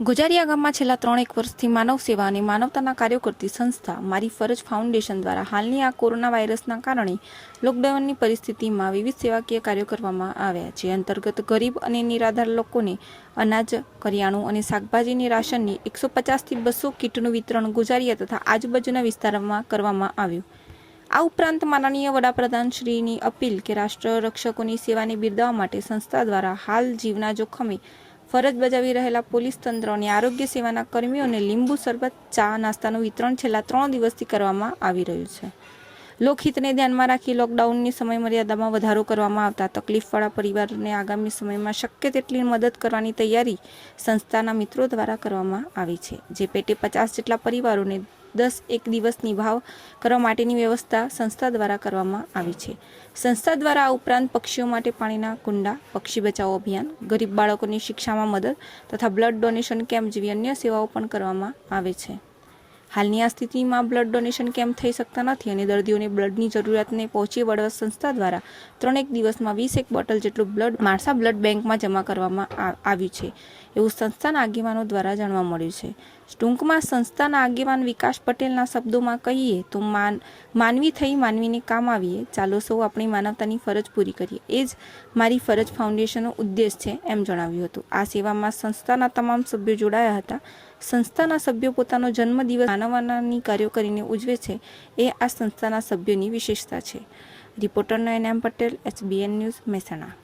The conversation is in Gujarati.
ગુજારિયા ગામમાં છેલ્લા 3-1 વર્ષથી માનવ સેવા અને માનવતાના કાર્યો કરતી સંસ્થા મારી ફરજ ફાઉન્ડેશન દ્વારા હાલની આ કોરોના વાયરસના કારણે લોકડાઉનની પરિસ્થિતિમાં વિવિધ સેવાકીય કાર્યો કરવામાં આવ્યા, જે અંતર્ગત ગરીબ અને નિરાધાર લોકોને અનાજ, કરિયાણું અને શાકભાજીની રાશનની 150 થી 200 કીટનું વિતરણ ગુજારિયા તથા આજુબાજુના વિસ્તારોમાં કરવામાં આવ્યું। આ ઉપરાંત માનનીય વડાપ્રધાન શ્રીની અપીલ કે રાષ્ટ્ર રક્ષકોની સેવાને બિરદાવવા માટે સંસ્થા દ્વારા હાલ જીવના જોખમે ફરજ બજાવી રહેલા પોલીસ તંત્ર અને આરોગ્ય સેવાના કર્મીઓને લીંબુ શરબત, ચા, નાસ્તાનું વિતરણ છેલ્લા 3 દિવસથી કરવામાં આવી રહ્યું છે। લોકહિતને ધ્યાનમાં રાખી લોકડાઉનની સમયમર્યાદામાં વધારો કરવામાં આવતા તકલીફવાળા પરિવારોને આગામી સમયમાં શક્ય તેટલી મદદ કરવાની તૈયારી સંસ્થાના મિત્રો દ્વારા કરવામાં આવી છે, જે પેટે 50 જેટલા પરિવારોને 10 દિવસની ભાવ કરવા માટેની વ્યવસ્થા સંસ્થા દ્વારા કરવામાં આવી છે। સંસ્થા દ્વારા આ ઉપરાંત પક્ષીઓ માટે પાણીના કુંડા, પક્ષી બચાવો અભિયાન, ગરીબ બાળકોની શિક્ષામાં મદદ તથા બ્લડ ડોનેશન કેમ્પ જેવી અન્ય સેવાઓ પણ કરવામાં આવે છે। હાલની આ સ્થિતિમાં બ્લડ ડોનેશન કેમ્પ થઈ શકતા નથી અને દર્દીઓને બ્લડની જરૂરિયાતને પહોંચી વળવા સંસ્થા દ્વારા 3-1 દિવસમાં 21 બોટલ જેટલું બ્લડ માણસા બ્લડ બેંકમાં જમા કરવામાં આવ્યું છે, એવું સંસ્થાના આગેવાનો દ્વારા જાણવા મળ્યું છે। ટૂંકમાં સંસ્થાના આગેવાન વિકાસ પટેલના શબ્દોમાં કહીએ તો માનવી થઈ માનવીને કામ આવીએ, ચાલો સૌ આપણી માનવતાની ફરજ પૂરી કરીએ, એ જ મારી ફરજ ફાઉન્ડેશનનો ઉદ્દેશ છે, એમ જણાવ્યું હતું। આ સેવામાં સંસ્થાના તમામ સભ્યો જોડાયા હતા। સંસ્થાના સભ્યો પોતાનો જન્મદિવસ માનવતાની કાર્યો કરીને ઉજવે છે, એ આ સંસ્થાના સભ્યોની વિશેષતા છે। રિપોર્ટર નયન એમ પટેલ, HBN ન્યૂઝ, મહેસાણા।